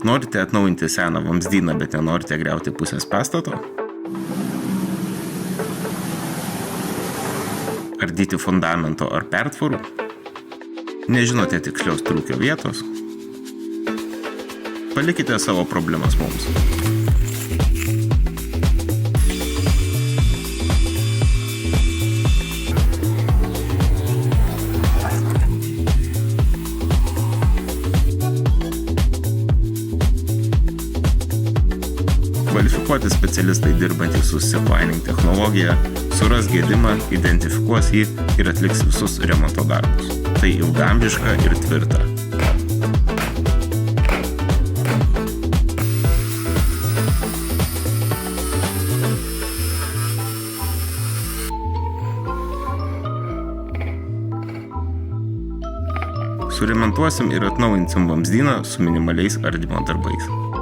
Norite atnaujinti seną vamzdyną, bet nenorite griauti pusės pastato? Ardyti fundamento ar pertvarų? Nežinote tikslios trūkio vietos? Palikite savo problemas mums. Kvalifikuoti specialistai dirbantys su Sequining technologija suras gedimą, identifikuos jį ir atliks visus remonto darbus. Tai ilgaamžiška ir tvirta. Suremontuosim ir atnaujinsim vamzdyną su minimaliais ardymo darbais.